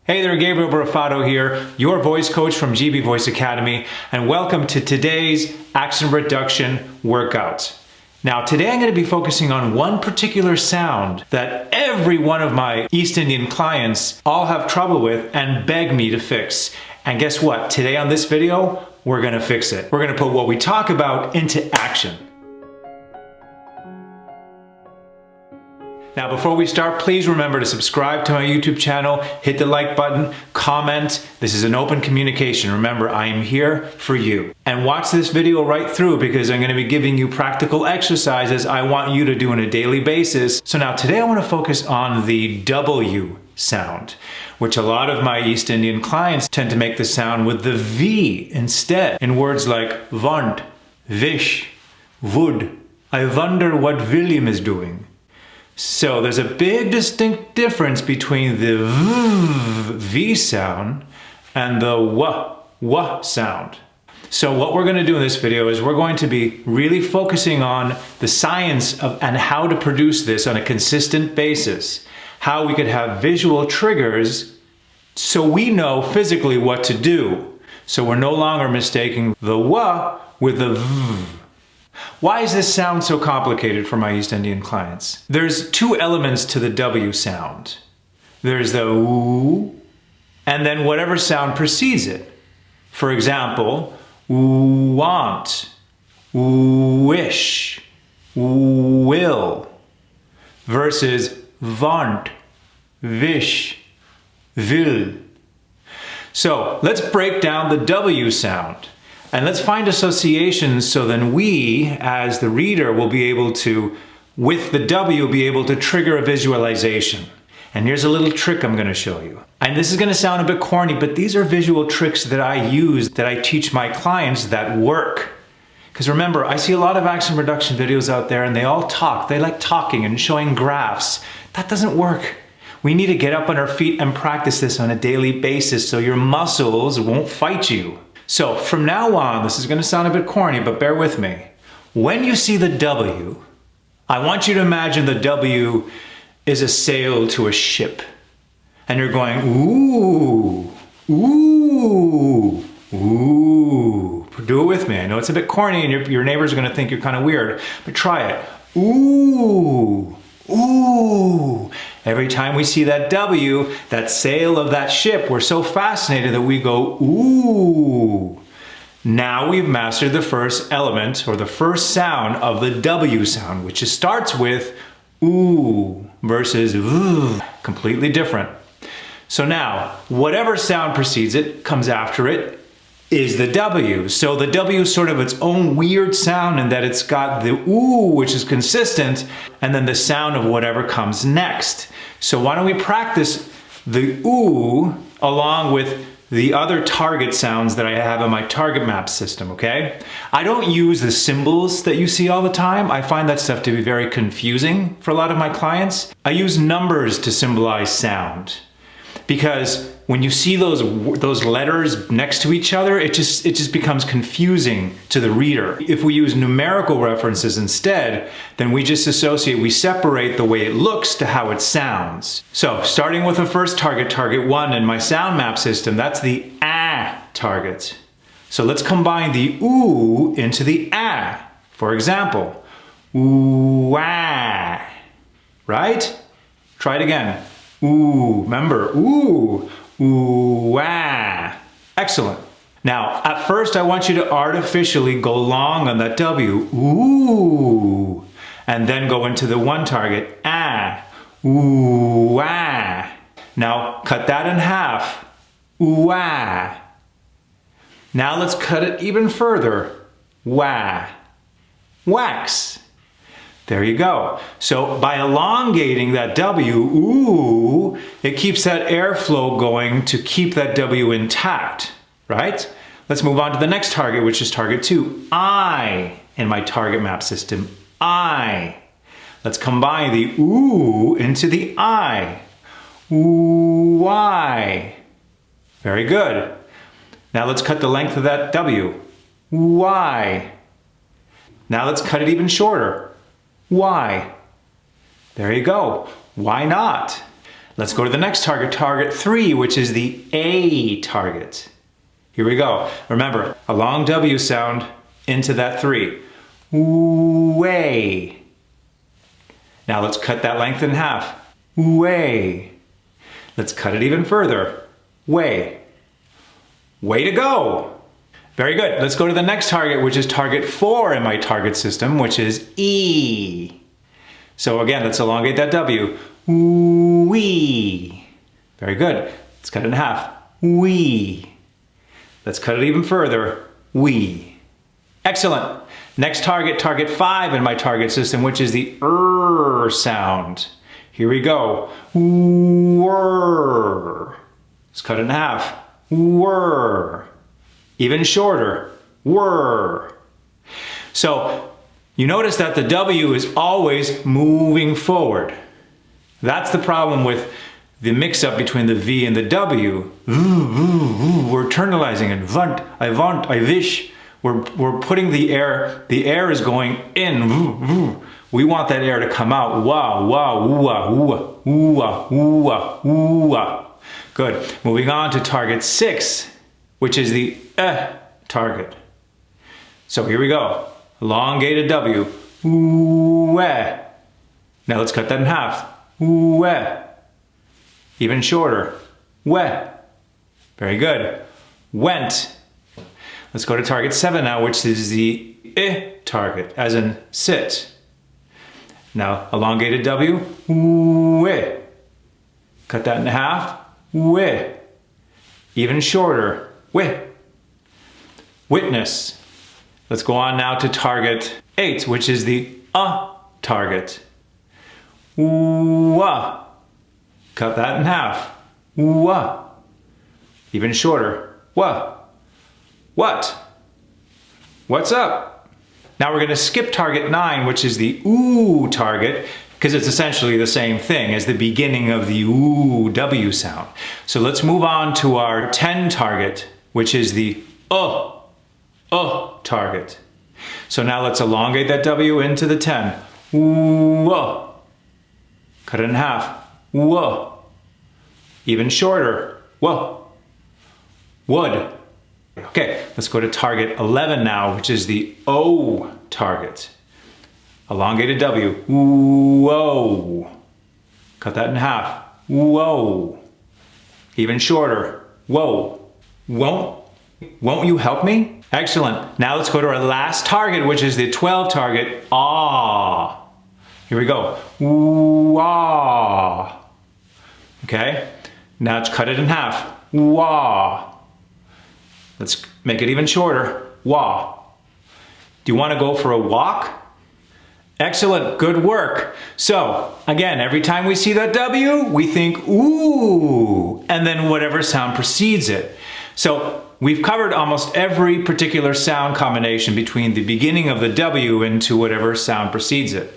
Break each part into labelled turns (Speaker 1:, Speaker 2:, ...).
Speaker 1: Hey there, Gabriel Brafato here, your voice coach from GB Voice Academy, and welcome to today's accent reduction workout. Now, today I'm going to be focusing on one particular sound that every one of my East Indian clients all have trouble with and beg me to fix. And guess what? Today on this video, we're going to fix it. We're going to put what we talk about into action. Now, before we start, please remember to subscribe to my YouTube channel, hit the like button, comment. This is an open communication. Remember, I am here for you. And watch this video right through because I'm going to be giving you practical exercises I want you to do on a daily basis. So now today I want to focus on the W sound, which a lot of my East Indian clients tend to make the sound with the V instead in words like want, wish, would. I wonder what William is doing. So there's a big distinct difference between the V sound and the W sound. So what we're going to do in this video is we're going to be really focusing on the science of and how to produce this on a consistent basis. How we could have visual triggers so we know physically what to do. So we're no longer mistaking the W with the V. Why is this sound so complicated for my East Indian clients? There's two elements to the W sound. There's the oo, and then whatever sound precedes it. For example, want, wish, will, versus want, wish, will. So let's break down the W sound. And let's find associations so then we, as the reader, will be able to, with the W, be able to trigger a visualization. And here's a little trick I'm going to show you. And this is going to sound a bit corny, but these are visual tricks that I use, that I teach my clients that work. Because remember, I see a lot of accent reduction videos out there and they all talk. They like talking and showing graphs. That doesn't work. We need to get up on our feet and practice this on a daily basis so your muscles won't fight you. So from now on, this is going to sound a bit corny, but bear with me. When you see the W, I want you to imagine the W is a sail to a ship. And you're going, ooh, ooh, ooh. Do it with me. I know it's a bit corny and your neighbors are going to think you're kind of weird, but try it. Ooh, ooh. Every time we see that W, that sail of that ship, we're so fascinated that we go, ooh. Now we've mastered the first element or the first sound of the W sound, which starts with ooh versus v, completely different. So now, whatever sound precedes it, comes after it, is the W. So the W is sort of its own weird sound in that it's got the ooh, which is consistent, and then the sound of whatever comes next. So why don't we practice the ooh along with the other target sounds that I have in my target map system, okay? I don't use the symbols that you see all the time. I find that stuff to be very confusing for a lot of my clients. I use numbers to symbolize sound. Because when you see those letters next to each other, it just becomes confusing to the reader. If we use numerical references instead, then we just associate, we separate the way it looks to how it sounds. So starting with the first target, target 1 in my sound map system, that's the ah target. So let's combine the ooh into the ah. For example, ooh ah, right? Try it again. Ooh, remember, ooh, ooh, ah. Excellent. Now, at first I want you to artificially go long on that W, ooh, and then go into the one target, ah, ooh, ah. Now, cut that in half, ooh, ah. Now let's cut it even further, wah, wax. There you go. So by elongating that W, ooh, it keeps that airflow going to keep that W intact, right? Let's move on to the next target, which is target 2. I in my target map system, I. Let's combine the ooh into the I. Ooh, I. Very good. Now let's cut the length of that W. Y. Now let's cut it even shorter. Why? There you go. Why not? Let's go to the next target, target 3, which is the A target. Here we go. Remember, a long W sound into that 3. Way. Now let's cut that length in half. Way. Let's cut it even further. Way. Way to go. Very good. Let's go to the next target, which is target 4 in my target system, which is E. So again, let's elongate that W. Wee. Very good. Let's cut it in half. Wee. Let's cut it even further. Wee. Excellent. Next target, target 5 in my target system, which is the sound. Here we go. Whir. Let's cut it in half. Whir. Even shorter. Whir. So you notice that the W is always moving forward. That's the problem with the mix-up between the V and the W. We're internalizing it. I want, I wish. We're putting the air is going in. We want that air to come out. Wah, wah, wah, wah, wah, wah, wah. Good. Moving on to target 6, which is the target. So here we go. Elongated W. Now let's cut that in half. Even shorter. Very good. Went. Let's go to target 7 now, which is the target, as in sit. Now, elongated W. Cut that in half. Even shorter. Witness. Let's go on now to target 8, which is the target. Cut that in half. Even shorter. What? What's up? Now we're going to skip target 9, which is the target, because it's essentially the same thing as the beginning of the W sound. So let's move on to our 10 target, which is the target. So now let's elongate that W into the 10. Cut it in half. Even shorter. Would. Okay, let's go to target 11 now, which is the O target. Elongated W. Whoa. Cut that in half. Whoa. Even shorter. Whoa. Won't you help me? Excellent. Now let's go to our last target, which is the 12 target. Here we go. Wah. Okay. Now let's cut it in half. Wah. Let's make it even shorter. Wah. Do you want to go for a walk? Excellent. Good work. So again, every time we see that W, we think ooh, and then whatever sound precedes it. So we've covered almost every particular sound combination between the beginning of the W into whatever sound precedes it.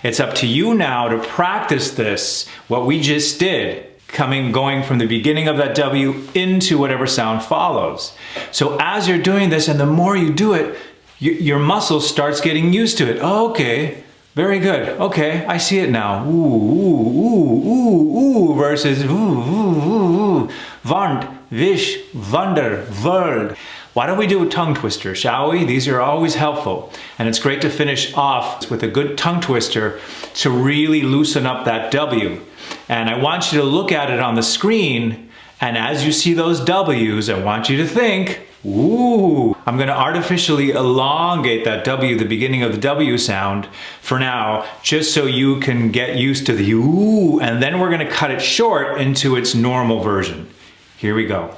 Speaker 1: It's up to you now to practice this, what we just did, going from the beginning of that W into whatever sound follows. So as you're doing this, and the more you do it, your muscle starts getting used to it. Oh, okay, very good. Okay, I see it now. Ooh, ooh, ooh, ooh, versus ooh, ooh, ooh, ooh. Want, wish, wonder, world. Why don't we do a tongue twister, shall we? These are always helpful. And it's great to finish off with a good tongue twister to really loosen up that W. And I want you to look at it on the screen, and as you see those W's, I want you to think, ooh, I'm going to artificially elongate that W, the beginning of the W sound, for now, just so you can get used to the ooh, and then we're going to cut it short into its normal version. Here we go.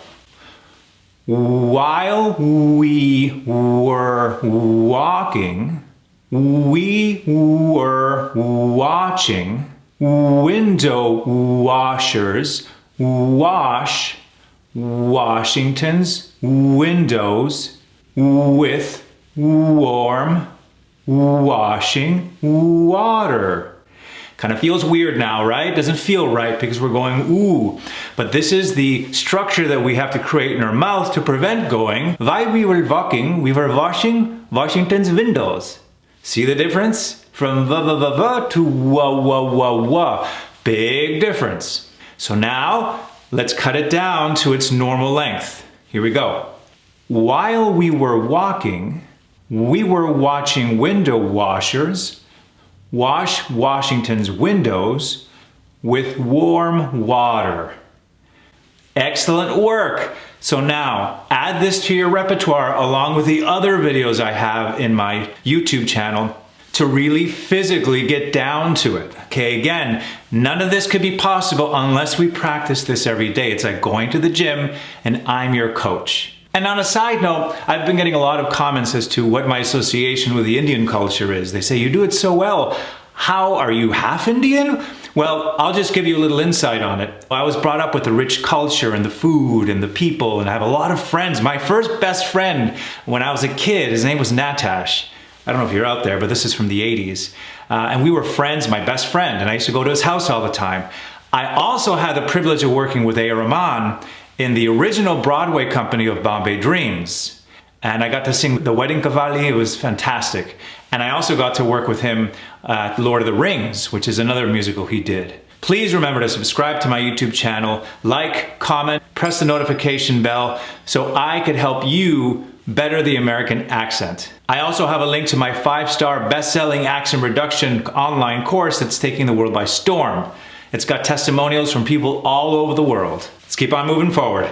Speaker 1: While we were walking, we were watching window washers wash Washington's windows with warm washing water. Kind of feels weird now, right? Doesn't feel right because we're going ooh. But this is the structure that we have to create in our mouth to prevent going. While we were walking, we were washing Washington's windows. See the difference? From va va va va to wa wa wa wa. Big difference. So now, let's cut it down to its normal length. Here we go. While we were walking, we were watching window washers wash Washington's windows with warm water. Excellent work! So now, add this to your repertoire along with the other videos I have in my YouTube channel to really physically get down to it. Okay, again, none of this could be possible unless we practice this every day. It's like going to the gym and I'm your coach. And on a side note, I've been getting a lot of comments as to what my association with the Indian culture is. They say, you do it so well. How are you half Indian? Well, I'll just give you a little insight on it. I was brought up with the rich culture and the food and the people, and I have a lot of friends. My first best friend when I was a kid, his name was Natash. I don't know if you're out there, but this is from the 80s. And we were friends, my best friend, and I used to go to his house all the time. I also had the privilege of working with A. Rahman in the original Broadway company of Bombay Dreams. And I got to sing The Wedding Cavalli. It was fantastic. And I also got to work with him at Lord of the Rings, which is another musical he did. Please remember to subscribe to my YouTube channel, like, comment, press the notification bell so I could help you better the American accent. I also have a link to my 5-star best-selling accent reduction online course that's taking the world by storm. It's got testimonials from people all over the world. Let's keep on moving forward.